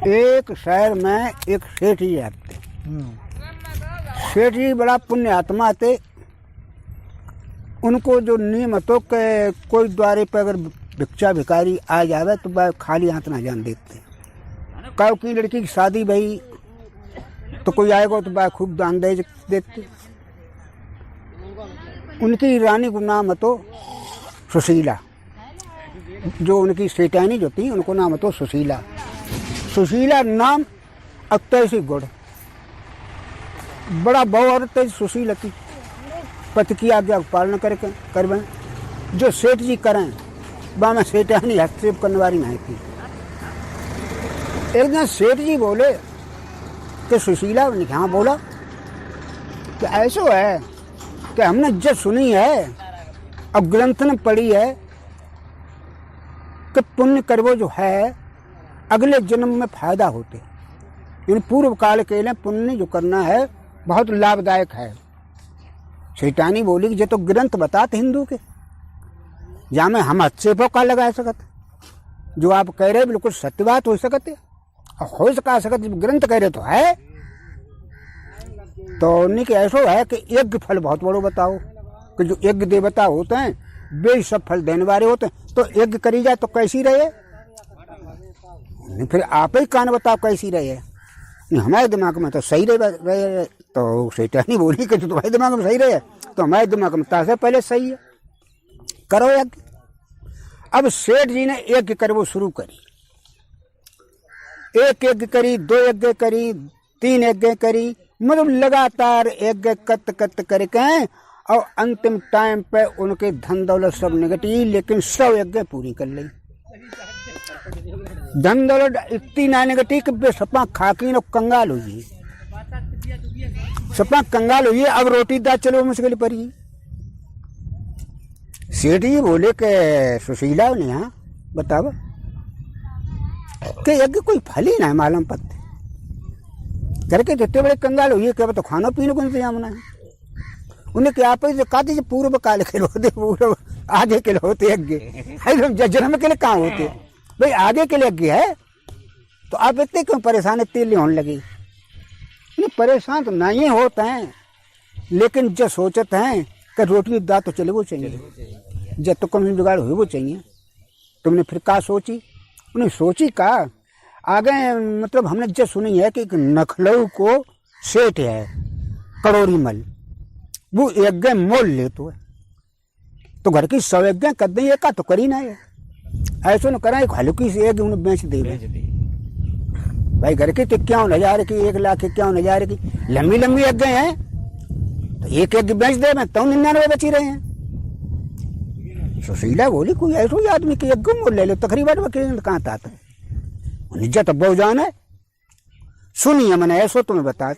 एक शहर में एक सेठ जी रहते। सेठ जी बड़ा पुण्य आत्मा थे। उनको जो नियम तो कि कोई द्वारे पर अगर भिक्षा भिखारी आ जावे तो वह खाली हाथ ना जान देते। कहो की लड़की की शादी भई तो कोई आएगा तो वह खूब दान दे देते। उनकी रानी को नाम तो सुशीला, जो उनकी सेठानी जो थी उनको नाम तो सुशीला। सुशीला नाम अत्तैसी गुड़, बड़ा बहुत सुशीला की पति की आज्ञा का पालन करवें। जो सेठ जी करें वह में सेठानी हस्तक्षेप करने वाली नहीं थी। एक दिन सेठ जी बोले कि सुशीला ने हाँ बोला कि ऐसा है कि हमने जब सुनी है और ग्रंथ में पढ़ी है कि पुण्य कर्मों जो है अगले जन्म में फायदा होते। यानी पूर्व काल के लिए पुण्य जो करना है बहुत लाभदायक है। शैतानी बोली कि ये तो ग्रंथ बताते हिंदू के, जहाँ में हम अच्छे का लगा सकते। जो आप कह रहे बिल्कुल सत्य बात हो सकते और हो सका सकते, ग्रंथ कह रहे तो है। तो उन्हीं के ऐसा है कि यज्ञ फल बहुत बड़ो बताओ कि जो यज्ञ देवता होते हैं वे सब फल देने वाले होते हैं। तो यज्ञ करी जाए तो कैसी रहे, फिर आप ही कान बताओ कैसी रहे। हमारे दिमाग में तो सही रहे। तो शैतानी बोली कि तुम्हारे दिमाग में सही रहे तो हमारे दिमाग में तासे पहले सही है, करो यज्ञ। अब सेठ जी ने यज्ञ करवो शुरू करी। एक यज्ञ करी, दो यज्ञ करी, तीन यज्ञ करी, मतलब लगातार यज्ञ कत करके और अंतिम टाइम पे उनके धन दौलत सब निगटी, लेकिन 100 यज्ञ पूरी कर ली। धन दौलत इतनी ना निगटी कि वे सपा खाकी और कंगाल हुई। सपा कंगाल हुई, अब रोटी दा चलो मुश्किल पड़ी। सेठ जी बोले कि सुशीला ने यहाँ बताओ कि यज्ञ कोई फल ही ना है मालूम पत्ते करके जितने बड़े कंगाल हुई, क्या तो खाना पीने को इंतजाम ना है। उन्हें क्या आप कहा दीजिए पूर्व काल के होते, पूर्व आगे के लिए होते यज्ञ, जन्म के लिए कहाँ होते भाई, आगे के लिए यज्ञ है। तो आप इतने क्यों परेशान इतने होने लगी? नहीं परेशान तो नहीं होते हैं, लेकिन जब सोचते हैं कि रोटी दा तो चले वो चाहिए, जब तो कम जुगाड़ हुए वो चाहिए। तुमने फिर कहा सोची? उन्हें सोची कहा आगे, मतलब हमने जब सुनी है कि नखलऊ को सेठ है करोड़ी मल, वो यज्ञ मोल ले तो है, तो घर की 100 यज्ञ कर दें का तो करी ना है। ऐसा न करा एक हल्की से यज्ञ उन्हें बेच दे भाई। घर की तो 51,000 की, 1,00,000 51,000 की लंबी लंबी यज्ञ हैं, तो एक यज्ञ बेच दे मैं तो 99 बची रहे हैं। सुशीला बोली कोई ऐसा आदमी के यज्ञ मोल ले लो, तकरीबन वकील कहाँ था निज्जा तो बहुत जान है। सुनिए मैंने ऐसा तुम्हें बता,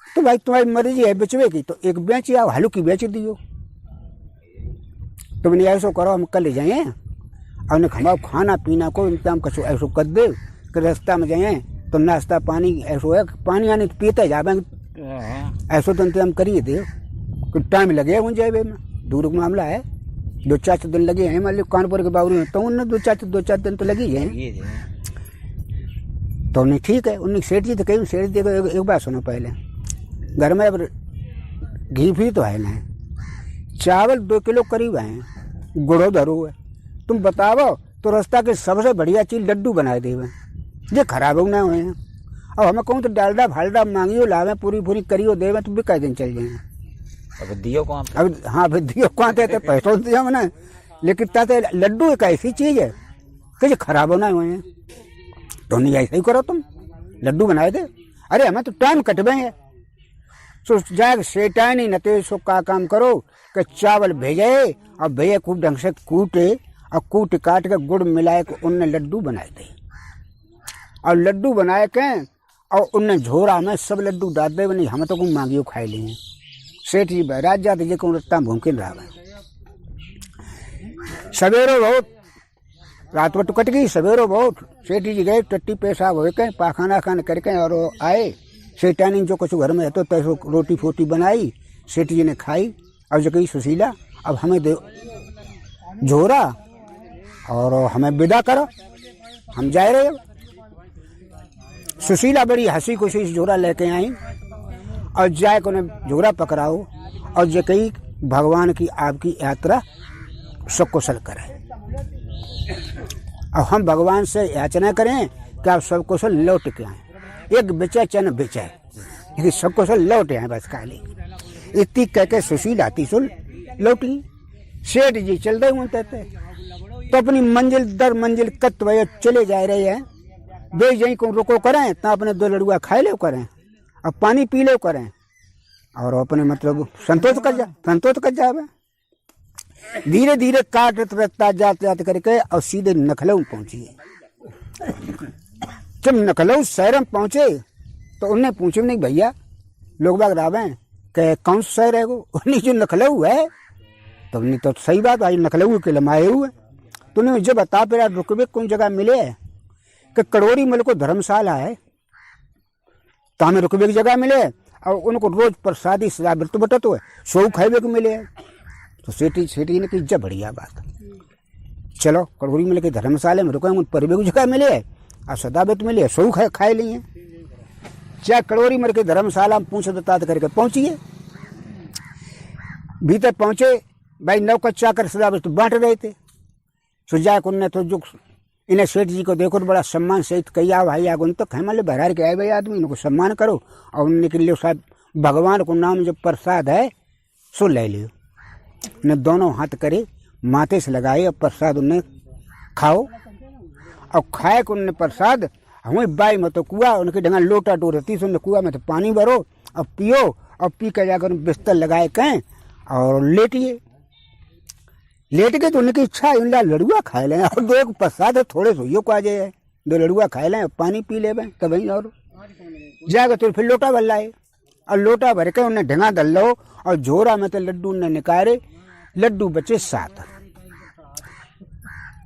तो भाई तुम्हारी मर्जी है बेचवे की तो एक बेच या हल्की बेच दियो। तुमने ऐसा करो हम कल जाए और उन्हें खमाओ खाना पीना को इंतजाम करो, ऐसा कर दे कि रास्ता में जाए तो नाश्ता पानी ऐसा है, पानी आने तो पीते जावे, ऐसा तो इंतजाम करिए दे। कुछ टाइम लगे मुझे जाए में, दूर का मामला है, 2-4 दिन लगे हैं। मान लो कानपुर के बाबू में तो उन्हें 2-4 दिन तो लगी जाए। तो उन्हें ठीक है, उन्हें सेठ जी तो कहीं सेठ जी को एक बात सुनो पहले, घर में अब घी भी तो है ना, चावल 2 किलो करीब है, गुड़ो धरो है। तुम बताओ तो रास्ता के सबसे बढ़िया चीज लड्डू बनाए देवे, ये खराब हो ना हुए हैं। अब हमें कहूँ तो डालडा फालडा मांगियो लावे, पूरी करियो देवे तो भी कई दिन चल जाए। अब दियो कौन, अब हाँ भाई दियो कौन थे पैसों दिया मैंने, लेकिन ताते लड्डू एक ऐसी चीज है कि खराब होना हुए हैं। तो नहीं ऐसा ही करो तुम, लड्डू बनाए दे। अरे हमें तो टाइम कटवे है, तो जाए सेटाए नहीं नते सो का काम करो कि चावल भेजे और भेजे खूब ढंग से कूटे और कूट काट के गुड़ मिलाए के उनने लड्डू बनाए थे। और लड्डू बनाए के और उनने झोरा में सब लड्डू डाल दे, नहीं हम तो को मांगियो खाए लिए। सेठ जी बहराज जाते जे को रत्ता भूमकिन रहा। सवेरो बहुत रात में तो कट गई, सवेरो बहुत सेठ जी गए टट्टी पेशाब हो के पाखाना खान करके और आए। सेठानी जो कुछ घर में है तो तैसो रोटी फोटी बनाई, सेठ जी ने खाई। अब जो कही सुशीला अब हमें दे झोरा और हमें विदा करो, हम जा रहे। सुशीला बड़ी हंसी खुशी झोरा लेके आई और जाए को उन्हें झोरा पकड़ाओ और जो कही भगवान की आपकी यात्रा सकुशल करें और हम भगवान से याचना करें कि आप सब कुशल लौट के आए, एक बेचा चन बेचा लेकिन सब कुशल लौट आए बस खाली। इतनी कह के सुशीला तिसुल लौटी। सेठ जी चल रहे होते थे तो अपनी मंजिल दर मंजिल कत चले जा रहे हैं। वे यहीं को रुको करें तो अपने 2 लड़ुआ खाए ले करें और पानी पी ले करें और अपने मतलब संतोष कर जाए। धीरे धीरे काटत रखता जाते जाते करके और सीधे नखलऊ पहुंची। जब नखलऊ शहर में पहुंचे तो उन्हें पूछे नहीं भैया लोग बाग रावे के कौन सा शहर है वो, उन्हें जो नखलऊ है तो उन्हें तो सही बात आई नखलऊ के लमाए हुए। तो उन्हें जब बता पे रुकवे कौन जगह मिले कि कड़ोरी मल को धर्मशाला है तो हमें रुकवे की जगह मिले और उनको रोज प्रसादी सजा व्रत बटत हुए सो खाए को मिले। तो सेठी ने कही जब बढ़िया बात, चलो कड़ोरी मिले के धर्मशाले में रुके परिवे की जगह मिले और सदा व्रत मिले सो खाए लिए। चाहे कड़ोरी मल के धर्मशाला में पूछ बता करके पहुंचिए। भीतर पहुंचे भाई नौकर चाकर सदा व्रत बांट रहे थे। सुजाए ने तो जो इन्हें सेठ जी को देखो तो बड़ा सम्मान सहित कहिया भाई आगुन तो खेमल बहरार के आए भाई आदमी इनको सम्मान करो और उन्हें के लिए साहब भगवान को नाम जो प्रसाद है सो ले लियो। ने दोनों हाथ करे माथे से लगाए और प्रसाद उन्हें खाओ और खाए को उन्हें प्रसाद हमें बाई में तो कुआ उनके डंगा लोटा डो रहती से कुआ में तो पानी भरो और पियो और पी कर जाकर बिस्तर लगाए कहें और लेट के तो उनकी इच्छा है लड़ुआ खाए लें और 2 प्रसाद थोड़े सोइयो को आ जाए 2 लड़ुआ खाए लें पानी पी ले तब वहीं और जाकर तो फिर लोटा भर लाए और लोटा भर के उन्हें ढंगा दल लो और झोरा में तो लड्डू ने निकाले। लड्डू बचे 7।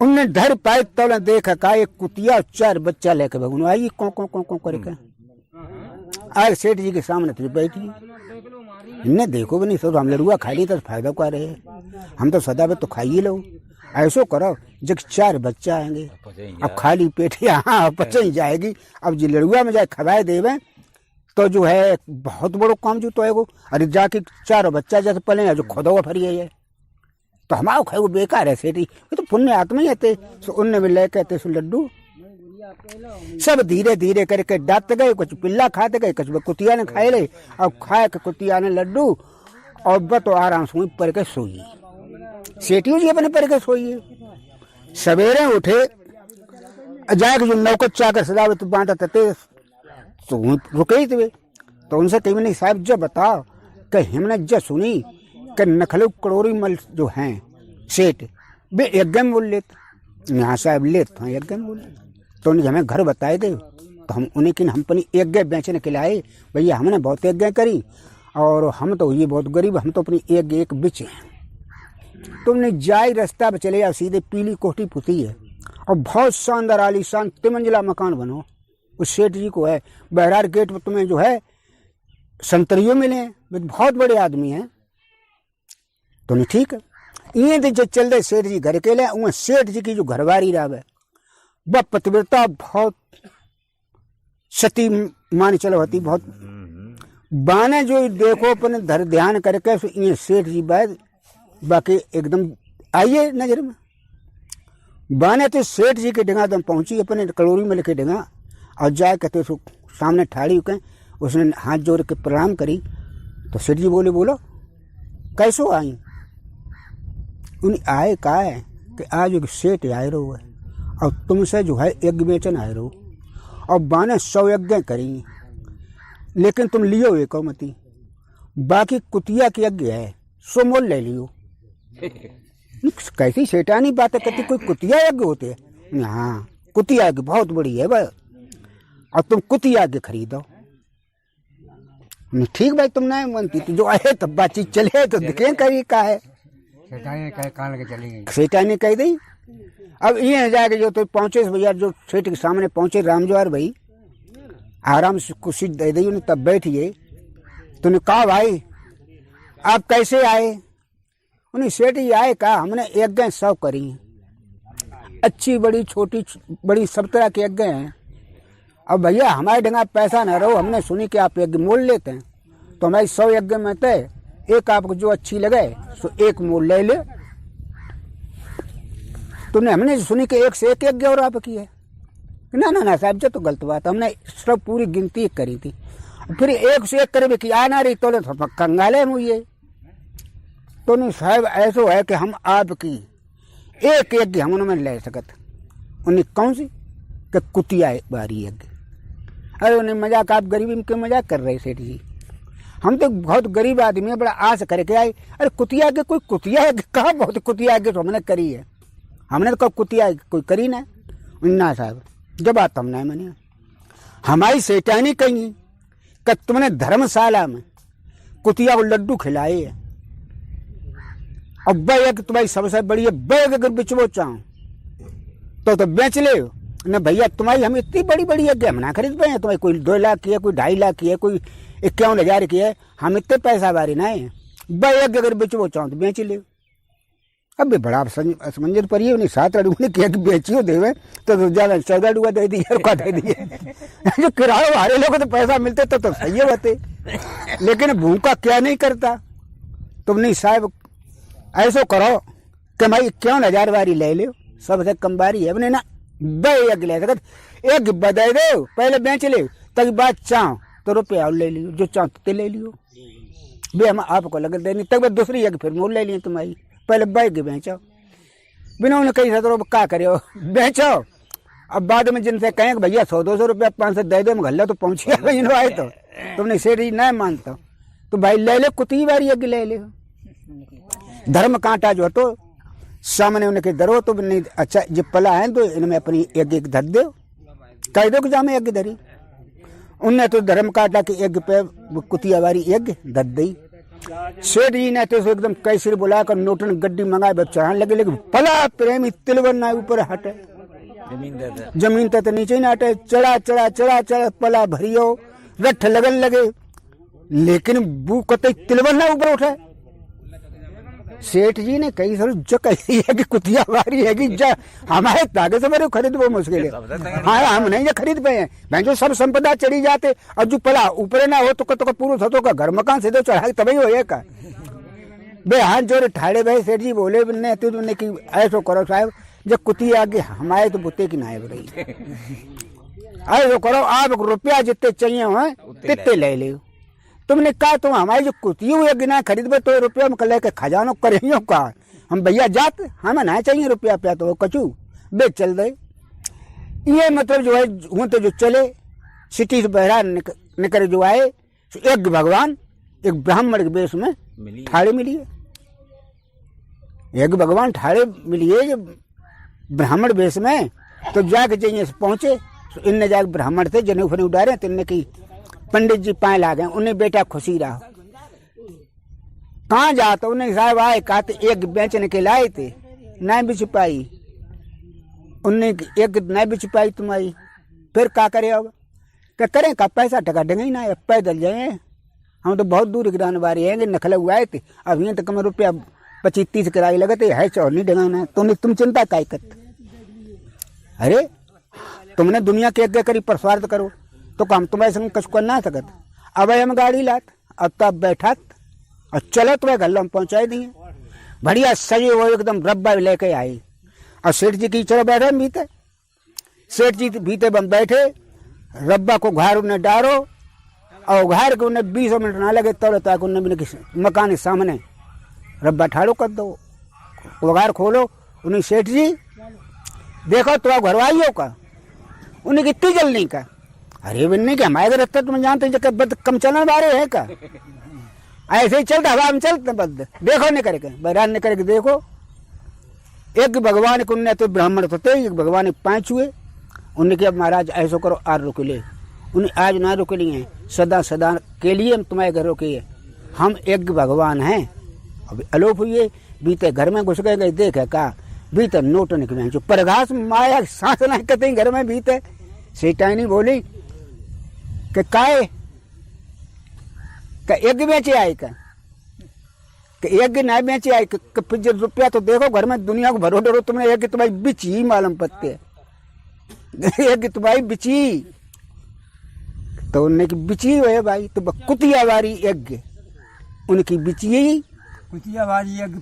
उनने धर पाए तो देखा का एक कुतिया और 4 बच्चा लेके भगवान आई कौन करके आए सेठ जी के सामने फिर बैठी। इन्हें देखो भी नहीं सो हम लड़ुआ खा ली तो फायदा क्या रहे, हम तो सदा तो खाइए लो। ऐसो करो जब 4 बच्चा आएंगे अब खाली पेट यहाँ पच ही जाएगी। अब जो लड़ुआ में जाए खवाए देवे तो जो है बहुत बड़ो काम जो तो है वो। अरे जाके 4 बच्चा जैसे पले जो खुदा फरी है तो हमारा खाए वो बेकार है सेठी वो तो पुण्य आत्मा ही आते। सो उनने भी लेके आते सो लड्डू सब धीरे धीरे करके डांत गए, कुछ पिल्ला खाते गए, कुछ कुतिया ने खाए ले और खाए के कुतिया ने लड्डू और बतो आराम से पर के सोई। सेठी जी अपने पर के सोई। सवेरे उठे जाके जो नौकर चाकर सदावत बांटा थे तो रुके ही थे। तो उनसे कहीं नहीं साहब जब बताओ कि हमने जब सुनी कि नखलऊ कड़ोरी मल जो हैं सेठ वे यज्ञ में बोल लेते यहाँ साहब लेते हैं यज्ञ में बोल तो उन्हें हमें घर बताए थे तो हम उन्हें कि हम अपनी यज्ञ बेचने के लाए भैया हमने बहुत यज्ञ करी और हम तो ये बहुत गरीब हम तो अपनी एक बिचे। तुमने जाए रास्ता पे चले जाओ सीधे पीली कोठी पुती है और बहुत शानदार आलीशान 3 मंजिला मकान बनो। उस सेठ जी को है बहरार गेट पर तुम्हें जो है संतरियों मिले बहुत बड़े आदमी हैं। तो ठीक है ये तो चल रहे सेठ जी घर के लिए वहाँ सेठ जी की जो घरवारी रहा है वह पतिव्रता बहुत सती मान चलो होती बहुत बाने जो देखो अपने धर ध्यान करके ये सेठ जी बाद बाकी एकदम आइए नजर में बाने तो सेठ जी के डंगा दम पहुंची अपने कड़ोरी में लेके डंगा और जाए कहते सामने ठाड़ी के उसने हाथ जोड़ के प्रणाम करी। तो सेठ जी बोलो कैसो आई उन्हें आए कहा है कि आज एक सेठ आए रहो है और तुमसे जो है यज्ञ बेचन आए रहो और बाने 100 यज्ञ करेंगे लेकिन तुम लियो एक मती बाकी कुतिया की यज्ञ है सो मोल ले लियो। कैसी शैतानी बातें करती कोई कुतिया यज्ञ होते हैं। हाँ कुतिया यज्ञ बहुत बड़ी है भाई और तुम कुतिया यज्ञ खरीदो। ठीक भाई तुम नहीं मानती तो जो आए तब बातचीत चले तो दिखे कहीं का है शैतानी कह दी। अब ये जाके जो तो पहुंचे भैया जो सेठ के सामने पहुंचे रामजवार भाई आराम से कुर्सी दे दी उन्हें तब बैठिए। तूने कहा भाई आप कैसे आए? उन्हें सेठ जी आए कहा हमने यज्ञ 100 करी अच्छी बड़ी छोटी बड़ी सब तरह के यज्ञ हैं अब भैया हमारे ढंगा पैसा न रहो, हमने सुनी कि आप यज्ञ मोल लेते हैं, तो हमारी 100 यज्ञ में तय एक आपको जो अच्छी लगे सो एक मोल ले ले। तुमने हमने सुनी कि एक से एक यज्ञ और आपकी है। ना ना ना साहब जी तो गलत बात, हमने सब पूरी गिनती करी थी, फिर एक से एक करे कि आ ना रही तो कंगाले मुझे तो नहीं साहब। ऐसा है कि हम आपकी एक यज्ञ हम उनमें ले सकत, उन्हें कौन सी कि कुतिया बारी यज्ञ। अरे उन्हें मजाक, आप गरीबी के मजाक कर रहे सेठ जी, हम तो बहुत गरीब आदमी है, बड़ा आस करके आए। अरे कुतिया के कोई कुतिया है कहाँ, बहुत कुतिया के तो हमने करी है, हमने तो कुतिया कोई करी ना साहब। जब आता हमने मैंने हमारी सेठानी कही कि तुमने धर्मशाला में कुतिया को लड्डू खिलाए है, और बैग तुम्हारी सबसे बड़ी है, बैग अगर बेचबो चाहो तो बेच ले न भैया। तुम्हारी हम इतनी बड़ी बड़ी यज्ञ हम ना खरीद पाए, तुम्हारी कोई 2 लाख की है, कोई 2.5 लाख की है, कोई 51,000 की है, हम इतने पैसा बारी ना है। बैग अगर बेचबो चाहो तो बेच ले। अब भी बड़ा असमंजस पर ही उन्हें 7 अड़ुआ ने किया कि बेचियो देवे तो ज्यादा 14 अड़ुआ दे दिए, रुका दे दिए। जो किराए वाले लोग तो पैसा मिलते तो सही होते, लेकिन भूखा क्या नहीं करता। तुम नहीं साहब ऐसो करो कि भाई 51,000 बारी ले लो, सबसे कम बारी है अपने ना बैग ले सकत, एक बधाई दो पहले बेच ले, तक बात चाहो तो रुपया और ले लियो, जो चाहो तो ले लियो बे, हम आपको लगे देनी तक दूसरी यज्ञ फिर मोल ले लिए तुम्हारी, पहले बैग बेचो। बिना उन्हें कही सतरो क्या करो बेचो, अब बाद में जिनसे कहें कि भैया 100-200 रुपया 500 दे दो, घल्ला तो पहुंचे आए तो तुमने सेठ जी नहीं मानता तो भाई ले ले, कुती बारी यज्ञ ले ले। धर्म कांटा जो तो सामने उनके धरो तो नहीं, अच्छा जब पला है तो इनमें अपनी यज्ञ धर दो, कह दो कि जामे यज्ञ धरी। उनने तो धर्म काटा के यज्ञ पे कुतिया बारी यज्ञ धर दी। सेठ जी ने तो एकदम कैसे बुलाकर नोटन गड्डी मंगाए चढ़ाने लगे, लेकिन पला प्रेमी तिलवन ना ऊपर हटे, जमीन तक नीचे ना हटे, चढ़ा चढ़ा चढ़ा चढ़ा पला भरियो रठ लगन लगे, लेकिन बू कतई तिलवन ना ऊपर उठे। सेठ जी ने कही सर जो कही है कि कुतिया बारी है कि हमारे ताकत से मेरे खरीद वो मुश्किल है। हाँ हम नहीं जो खरीद पे हैं, मैं जो सब संपदा चढ़ी जाते और जो पला ऊपर ना हो तो पूरा सतो का घर मकान सीधे चढ़ाई तभी हो का बे हाथ जोड़े ठाड़े भाई। सेठ जी बोले ने तुमने कि ऐसो करो साहब, जब कुतिया आगे हमारे तो बुते की नायब रही, ऐसो करो आप रुपया जितने चाहिए हो तितने ले ले। तुमने कहा तुम हमारी जो कुतिया यज्ञ ना खरीद तो रुपया में लेके खजानो करेंगे का, हम भैया जात हमें ना चाहिए रुपया प्या तो कचू बेच चल दे। ये मतलब जो है वो तो जो चले सिटी से बहरा निकल जो आए, एक भगवान एक ब्राह्मण के बेस में ठाड़े मिलिए, एक भगवान ठाड़े मिलिए ब्राह्मण बेस में। तो जाके चाहिए पहुंचे, इनने जाके ब्राह्मण थे जने उफने उड़ारे, तो इनने की पंडित जी पाए ला गए, उन्हें बेटा खुशी रहा। कहाँ जाता उन्हें साहब आए कहते एक बेचने के लाए थे, नहीं बिच पाई, उन्हें एक नहीं बिच पाई तुम्हारी, फिर क्या करे अब क्या करें का पैसा टका देंगे ही ना, पैदल जाए हम तो बहुत दूर गिराने वाले हैं, नखले हुए आए थे, अब यहाँ तक में रुपया 25-30 किराए लगे थे, है चौर नहीं देगा तुम चिंता काय करते। अरे तुमने दुनिया के यज्ञ करी प्रसाद करो तो काम तुम्हारे संग कुछ कर ना सकत। अब हम गाड़ी लात अब तब बैठत और चलो तुम्हें घर में पहुंचाई दिए, बढ़िया सही वो एकदम रब्बा लेके आई। और सेठ जी की चलो बैठे बीते, सेठ जी बीते बम बैठे, रब्बा को घार उन्हें डारो और घार के उन्हें 20 मिनट ना लगे तब तक उन्हें मकान के सामने रब्बा ठाड़ो कर दो, घार खोलो। उन्हें सेठ जी देखो तो आप घरवाइयो का, उन्हें कितनी जल्दी का। अरे बिन्नी के हमारे रास्ते तुम जानते बद कम चलने वाले है का, ऐसे ही चलता हवा में चलते बद देखो नहीं करके बैरान नहीं करके देखो। एक भगवान को उन्हें तो ब्राह्मण थे, एक भगवान 5 हुए, उन्हें कि महाराज ऐसा करो आर रुक ले, उन्हें आज ना रुक लिए सदा सदा के लिए हम तुम्हारे घरों के हम एक भगवान हैं। अभी अलोप हुए बीते घर में घुस गए देखे का बीते नोट निकले जो परघास माया सांस नहीं कहते घर में बीते। सेठानी बोली कि काय का यज्ञ बेचे आए का यज्ञ ना बेचे आए फिर रुपया तो देखो घर में दुनिया को भरो डरो, तुमने यज्ञ तुम्हारी बिची मालूम पत्ते, यज्ञ तुम्हारी बिची तो उनकी बिची है भाई, तो कुतिया वारी यज्ञ उनकी बिची कुतिया वाली यज्ञ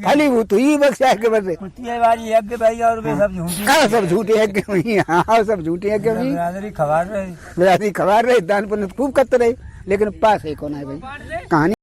फलीभूत हुई बक्सा के बदले कुतिया वाली यज्ञ भाई, और वे सब झूठी, सब झूठे यज्ञ हुई। हाँ सब झूठे यज्ञ हुई। बिरादरी खबर रहे, बिरादरी खबर रहे, दान पुण्य खूब करते रहे, लेकिन पास है कौन है भाई कहानी।